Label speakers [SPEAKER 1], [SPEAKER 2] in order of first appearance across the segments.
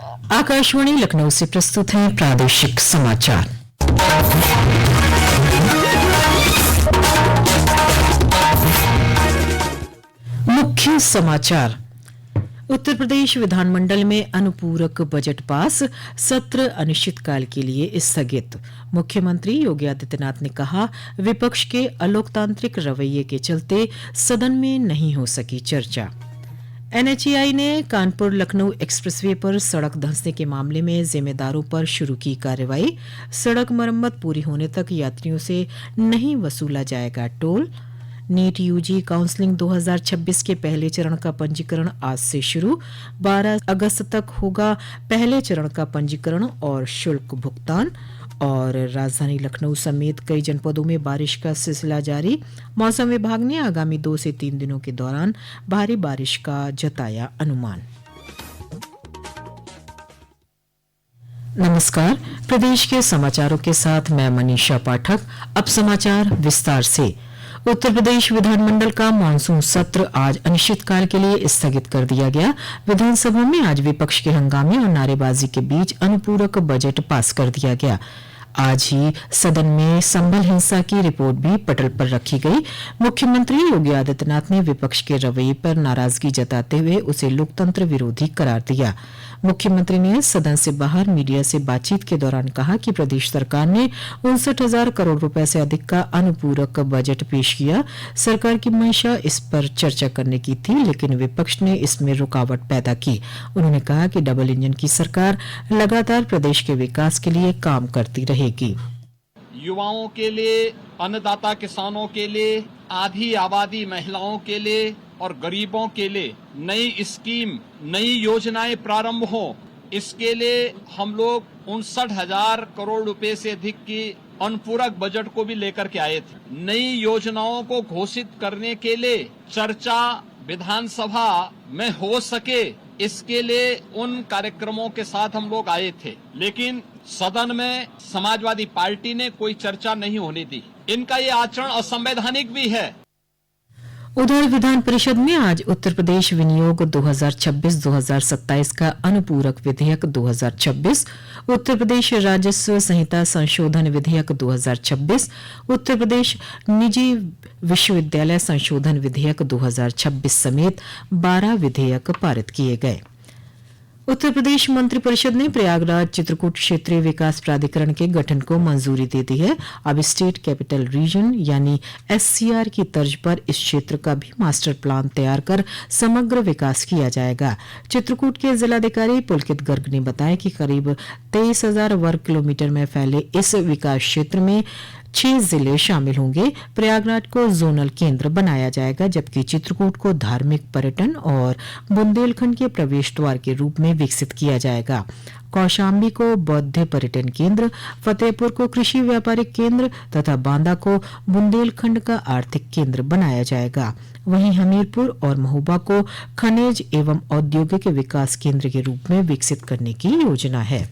[SPEAKER 1] आकाशवाणी लखनऊ से प्रस्तुत है प्रादेशिक समाचार। मुख्य समाचार। उत्तर प्रदेश विधानमंडल में अनुपूरक बजट पास, सत्र अनिश्चितकाल के लिए स्थगित। मुख्यमंत्री योगी आदित्यनाथ ने कहा, विपक्ष के अलोकतांत्रिक रवैये के चलते सदन में नहीं हो सकी चर्चा। एनएचएआई ने कानपुर लखनऊ एक्सप्रेसवे पर सड़क धंसने के मामले में जिम्मेदारों पर शुरू की कार्रवाई। सड़क मरम्मत पूरी होने तक यात्रियों से नहीं वसूला जाएगा टोल। नीट यूजी काउंसलिंग 2026 के पहले चरण का पंजीकरण आज से शुरू। 12 अगस्त तक होगा पहले चरण का पंजीकरण और शुल्क भुगतान। और राजधानी लखनऊ समेत कई जनपदों में बारिश का सिलसिला जारी। मौसम विभाग ने आगामी 2 से 3 दिनों के दौरान भारी बारिश का जताया अनुमान। नमस्कार, प्रदेश के समाचारों के साथ मैं मनीषा पाठक। अब समाचार विस्तार से। उत्तर प्रदेश विधानमंडल का मानसून सत्र आज अनिश्चितकाल के लिए स्थगित कर दिया गया। विधानसभा में आज विपक्ष के हंगामे और नारेबाजी के बीच अनुपूरक बजट पास कर दिया गया। आज ही सदन में संभल हिंसा की रिपोर्ट भी पटल पर रखी गई। मुख्यमंत्री योगी आदित्यनाथ ने विपक्ष के रवैये पर नाराजगी जताते हुए उसे लोकतंत्र विरोधी करार दिया। मुख्यमंत्री ने सदन से बाहर मीडिया से बातचीत के दौरान कहा कि प्रदेश सरकार ने 59,000 करोड़ रुपए से अधिक का अनुपूरक बजट पेश किया। सरकार की मंशा इस पर चर्चा करने की थी, लेकिन विपक्ष ने इसमें रुकावट पैदा की। उन्होंने कहा कि डबल इंजन की सरकार लगातार प्रदेश के विकास के लिए काम करती रहेगी।
[SPEAKER 2] युवाओं के लिए, अन्नदाता किसानों के लिए, आधी आबादी महिलाओं के लिए और गरीबों के लिए नई स्कीम, नई योजनाएं प्रारंभ हो, इसके लिए हम लोग 59,000 करोड़ रुपए से अधिक की अनुपूरक बजट को भी लेकर के आए थे। नई योजनाओं को घोषित करने के लिए चर्चा विधानसभा में हो सके, इसके लिए उन कार्यक्रमों के साथ हम लोग आए थे, लेकिन सदन में समाजवादी पार्टी ने कोई चर्चा नहीं होने दी। इनका ये आचरण असंवैधानिक भी है।
[SPEAKER 1] उधर विधान परिषद में आज उत्तर प्रदेश विनियोग 2026-2027 का अनुपूरक विधेयक 2026, उत्तर प्रदेश राजस्व संहिता संशोधन विधेयक 2026, उत्तर प्रदेश निजी विश्वविद्यालय संशोधन विधेयक 2026 समेत 12 विधेयक पारित किए गए। उत्तर प्रदेश मंत्रिपरिषद ने प्रयागराज चित्रकूट क्षेत्रीय विकास प्राधिकरण के गठन को मंजूरी दे दी है। अब स्टेट कैपिटल रीजन यानी एससीआर की तर्ज पर इस क्षेत्र का भी मास्टर प्लान तैयार कर समग्र विकास किया जाएगा। चित्रकूट के जिलाधिकारी पुलकित गर्ग ने बताया कि करीब 23,000 वर्ग किलोमीटर में फैले इस विकास क्षेत्र में 6 जिले शामिल होंगे। प्रयागराज को जोनल केंद्र बनाया जाएगा, जबकि चित्रकूट को धार्मिक, पर्यटन और बुंदेलखंड के प्रवेश द्वार के रूप में विकसित किया जाएगा। कौशाम्बी को बौद्ध पर्यटन केंद्र, फतेहपुर को कृषि व्यापारिक केंद्र तथा बांदा को बुंदेलखंड का आर्थिक केंद्र बनाया जाएगा। वहीं हमीरपुर और महोबा को खनिज एवं औद्योगिक विकास केंद्र के रूप में विकसित करने की योजना है।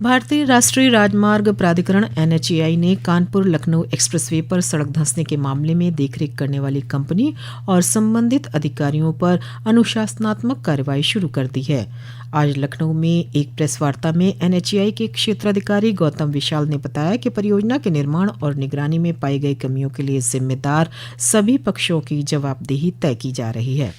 [SPEAKER 1] भारतीय राष्ट्रीय राजमार्ग प्राधिकरण एनएचएआई ने कानपुर लखनऊ एक्सप्रेसवे पर सड़क धंसने के मामले में देखरेख करने वाली कंपनी और संबंधित अधिकारियों पर अनुशासनात्मक कार्रवाई शुरू कर दी है। आज लखनऊ में एक प्रेस वार्ता में एनएचएआई के क्षेत्राधिकारी गौतम विशाल ने बताया कि परियोजना के निर्माण और निगरानी में पाई गई कमियों के लिए जिम्मेदार सभी पक्षों की जवाबदेही तय की जा रही है।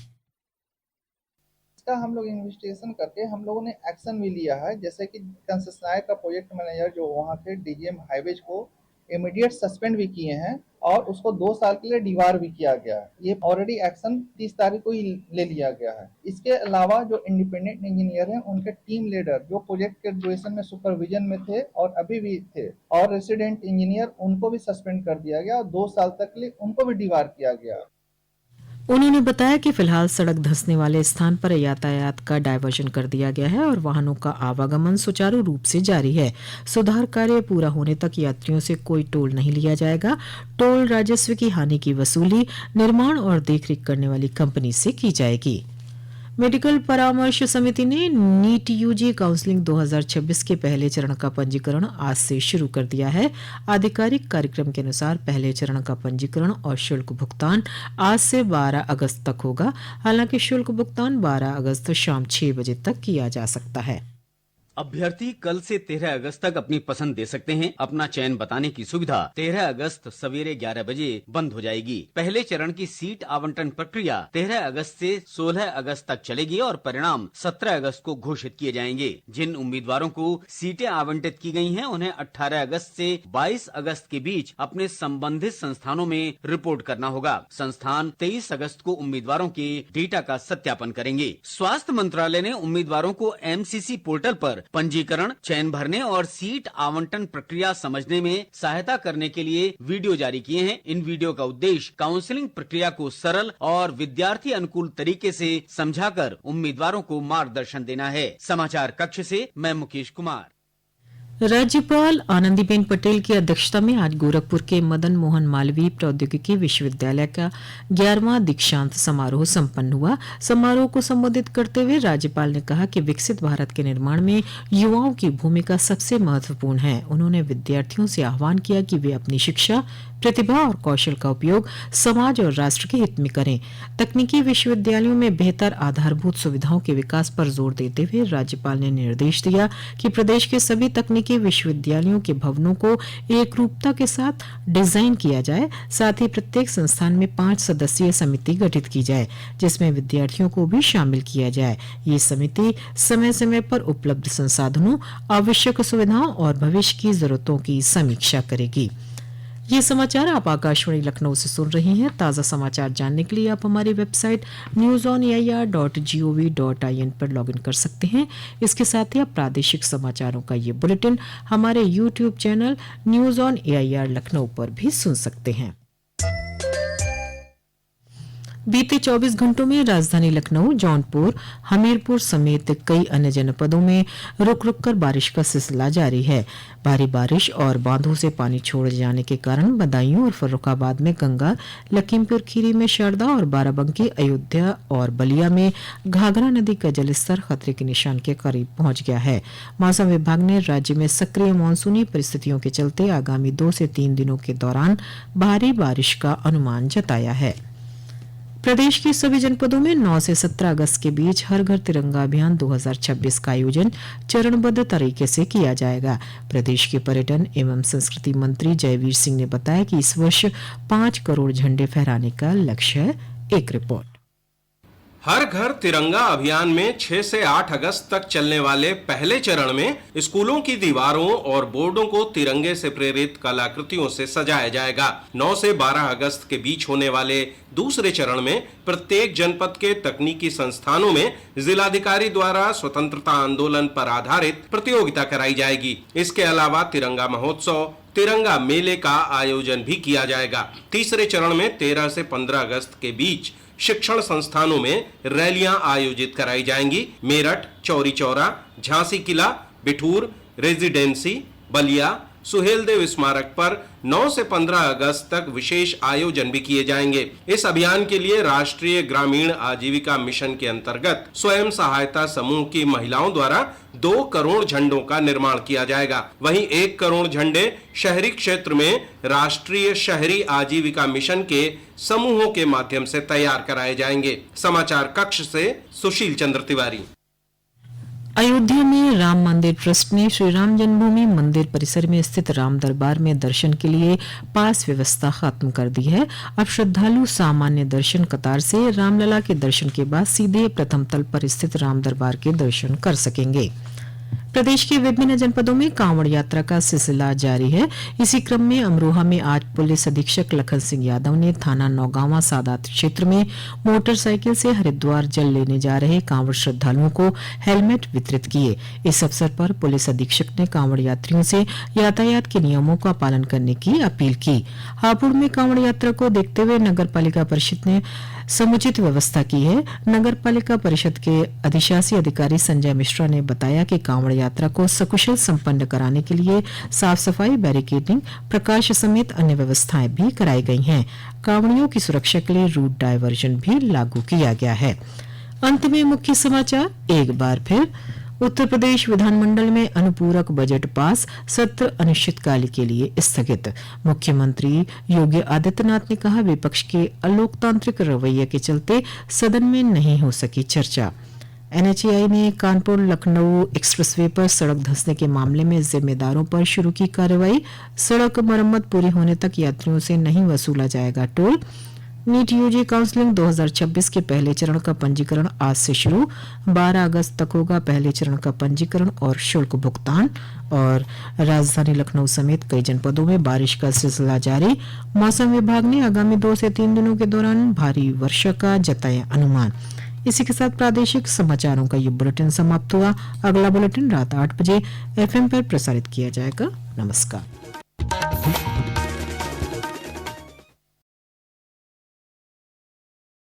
[SPEAKER 3] हम लोग इन्वेस्टिगेशन करके हम लोगों ने एक्शन भी लिया है, जैसे कि कंसेशनर का प्रोजेक्ट मैनेजर जो वहाँ थे डीजीएम हाईवेज को इमीडिएट सस्पेंड भी किए हैं और उसको 2 साल के लिए डिवार भी किया गया है। ये ऑलरेडी एक्शन 30 तारीख को ही ले लिया गया है। इसके अलावा जो इंडिपेंडेंट इंजीनियर हैं, उनके टीम लीडर जो प्रोजेक्ट के ड्यूरेशन में सुपरविजन में थे और अभी भी थे, और रेसिडेंट इंजीनियर, उनको भी सस्पेंड कर दिया गया और 2 साल तक के लिए उनको भी डिवार किया गया।
[SPEAKER 1] उन्होंने बताया कि फिलहाल सड़क धंसने वाले स्थान पर यातायात का डायवर्जन कर दिया गया है और वाहनों का आवागमन सुचारू रूप से जारी है। सुधार कार्य पूरा होने तक यात्रियों से कोई टोल नहीं लिया जाएगा। टोल राजस्व की हानि की वसूली निर्माण और देखरेख करने वाली कंपनी से की जाएगी। मेडिकल परामर्श समिति ने नीट यूजी काउंसलिंग 2026 के पहले चरण का पंजीकरण आज से शुरू कर दिया है। आधिकारिक कार्यक्रम के अनुसार पहले चरण का पंजीकरण और शुल्क भुगतान आज से 12 अगस्त तक होगा। हालांकि शुल्क भुगतान 12 अगस्त शाम 6 बजे तक किया जा सकता है।
[SPEAKER 4] अभ्यर्थी कल से 13 अगस्त तक अपनी पसंद दे सकते हैं। अपना चयन बताने की सुविधा 13 अगस्त सवेरे 11 बजे बंद हो जाएगी। पहले चरण की सीट आवंटन प्रक्रिया 13 अगस्त से 16 अगस्त तक चलेगी और परिणाम 17 अगस्त को घोषित किए जाएंगे। जिन उम्मीदवारों को सीटें आवंटित की गई हैं, उन्हें 18 अगस्त से 22 अगस्त के बीच अपने संबंधित संस्थानों में रिपोर्ट करना होगा। संस्थान 23 अगस्त को उम्मीदवारों के डेटा का सत्यापन करेंगे। स्वास्थ्य मंत्रालय ने उम्मीदवारों को MCC पोर्टल पर पंजीकरण, चयन भरने और सीट आवंटन प्रक्रिया समझने में सहायता करने के लिए वीडियो जारी किए हैं। इन वीडियो का उद्देश्य काउंसलिंग प्रक्रिया को सरल और विद्यार्थी अनुकूल तरीके से समझाकर उम्मीदवारों को मार्गदर्शन देना है। समाचार कक्ष से मैं मुकेश कुमार।
[SPEAKER 1] राज्यपाल आनंदीबेन पटेल की अध्यक्षता में आज गोरखपुर के मदन मोहन मालवीय प्रौद्योगिकी विश्वविद्यालय का 11वां दीक्षांत समारोह संपन्न हुआ। समारोह को संबोधित करते हुए राज्यपाल ने कहा कि विकसित भारत के निर्माण में युवाओं की भूमिका सबसे महत्वपूर्ण है। उन्होंने विद्यार्थियों से आह्वान किया कि वे अपनी शिक्षा, प्रतिभा और कौशल का उपयोग समाज और राष्ट्र के हित में करें। तकनीकी विश्वविद्यालयों में बेहतर आधारभूत सुविधाओं के विकास पर जोर देते हुए राज्यपाल ने निर्देश दिया कि प्रदेश के सभी तकनीकी विश्वविद्यालयों के भवनों को एक रूपता के साथ डिजाइन किया जाए। साथ ही प्रत्येक संस्थान में 5 सदस्यीय समिति गठित की जाए, जिसमें विद्यार्थियों को भी शामिल किया जाए। ये समिति समय समय पर उपलब्ध संसाधनों, आवश्यक सुविधाओं और भविष्य की जरूरतों की समीक्षा करेगी। ये समाचार आप आकाशवाणी लखनऊ से सुन रहे हैं। ताज़ा समाचार जानने के लिए आप हमारी वेबसाइट newsonair.gov.in पर लॉगिन कर सकते हैं। इसके साथ ही आप प्रादेशिक समाचारों का ये बुलेटिन हमारे YouTube channel news on AIR Lucknow पर भी सुन सकते हैं। बीते 24 घंटों में राजधानी लखनऊ, जौनपुर, हमीरपुर समेत कई अन्य जनपदों में रुक रुक कर बारिश का सिलसिला जारी है। भारी बारिश और बांधों से पानी छोड़े जाने के कारण बदायूं और फर्रुखाबाद में गंगा, लखीमपुर खीरी में शारदा और बाराबंकी, अयोध्या और बलिया में घाघरा नदी का जलस्तर खतरे के निशान के करीब पहुंच गया है। मौसम विभाग ने राज्य में सक्रिय मानसूनी परिस्थितियों के चलते आगामी 2 से 3 दिनों के दौरान भारी बारिश का अनुमान जताया है। प्रदेश के सभी जनपदों में 9 से 17 अगस्त के बीच हर घर तिरंगा अभियान 2026 का आयोजन चरणबद्ध तरीके से किया जाएगा। प्रदेश के पर्यटन एवं संस्कृति मंत्री जयवीर सिंह ने बताया कि इस वर्ष 5 करोड़ झंडे फहराने का लक्ष्य है। एक रिपोर्ट।
[SPEAKER 5] हर घर तिरंगा अभियान में 6 से 8 अगस्त तक चलने वाले पहले चरण में स्कूलों की दीवारों और बोर्डों को तिरंगे से प्रेरित कलाकृतियों से सजाया जाएगा। 9 से 12 अगस्त के बीच होने वाले दूसरे चरण में प्रत्येक जनपद के तकनीकी संस्थानों में जिलाधिकारी द्वारा स्वतंत्रता आंदोलन पर आधारित प्रतियोगिता कराई जाएगी। इसके अलावा तिरंगा महोत्सव, तिरंगा मेले का आयोजन भी किया जाएगा। तीसरे चरण में 13 से 15 अगस्त के बीच शिक्षण संस्थानों में रैलियां आयोजित कराई जाएंगी। मेरठ, चौरी चौरा, झांसी किला, बिठूर, रेजिडेंसी, बलिया, सुहेलदेव स्मारक पर 9 से 15 अगस्त तक विशेष आयोजन भी किए जाएंगे। इस अभियान के लिए राष्ट्रीय ग्रामीण आजीविका मिशन के अंतर्गत स्वयं सहायता समूह की महिलाओं द्वारा 2 करोड़ झंडों का निर्माण किया जाएगा। वहीं 1 करोड़ झंडे शहरी क्षेत्र में राष्ट्रीय शहरी आजीविका मिशन के समूहों के माध्यम से तैयार कराए जाएंगे। समाचार कक्ष से सुशील चंद्र तिवारी।
[SPEAKER 1] अयोध्या में राम मंदिर ट्रस्ट ने श्री राम जन्मभूमि मंदिर परिसर में स्थित राम दरबार में दर्शन के लिए पास व्यवस्था खत्म कर दी है। अब श्रद्धालु सामान्य दर्शन कतार से रामलला के दर्शन के बाद सीधे प्रथम तल पर स्थित राम दरबार के दर्शन कर सकेंगे। प्रदेश के विभिन्न जनपदों में कांवड़ यात्रा का सिलसिला जारी है। इसी क्रम में अमरोहा में आज पुलिस अधीक्षक लखन सिंह यादव ने थाना नौगांवा सादात क्षेत्र में मोटरसाइकिल से हरिद्वार जल लेने जा रहे कांवड़ श्रद्धालुओं को हेलमेट वितरित किए। इस अवसर पर पुलिस अधीक्षक ने कांवड़ यात्रियों से यातायात के नियमों का पालन करने की अपील की। हापुड़ में कांवड़ यात्रा को देखते हुए नगर पालिका परिषद ने समुचित व्यवस्था की है। नगर पालिका परिषद के अधिशासी अधिकारी संजय मिश्रा ने बताया कि कांवड़ यात्रा को सकुशल संपन्न कराने के लिए साफ सफाई, बैरिकेडिंग, प्रकाश समेत अन्य व्यवस्थाएं भी कराई गई हैं। कांवड़ियों की सुरक्षा के लिए रूट डायवर्जन भी लागू किया गया है। अंत में मुख्य समाचार एक बार फिर। उत्तर प्रदेश विधानमंडल में अनुपूरक बजट पास, सत्र अनिश्चितकाल के लिए स्थगित। मुख्यमंत्री योगी आदित्यनाथ ने कहा, विपक्ष के अलोकतांत्रिक रवैये के चलते सदन में नहीं हो सकी चर्चा। एनएचएआई ने कानपुर लखनऊ एक्सप्रेसवे पर सड़क धंसने के मामले में जिम्मेदारों पर शुरू की कार्रवाई। सड़क मरम्मत पूरी होने तक यात्रियों से नहीं वसूला जाएगा टोल। नीट यूजी काउंसलिंग 2026 के पहले चरण का पंजीकरण आज से शुरू, 12 अगस्त तक होगा पहले चरण का पंजीकरण और शुल्क भुगतान। और राजधानी लखनऊ समेत कई जनपदों में बारिश का सिलसिला जारी। मौसम विभाग ने आगामी 2 से 3 दिनों के दौरान भारी वर्षा का जताया अनुमान। इसी के साथ प्रादेशिक समाचारों का ये बुलेटिन समाप्त हुआ। अगला बुलेटिन रात 8 बजे FM पर प्रसारित किया जाएगा। नमस्कार।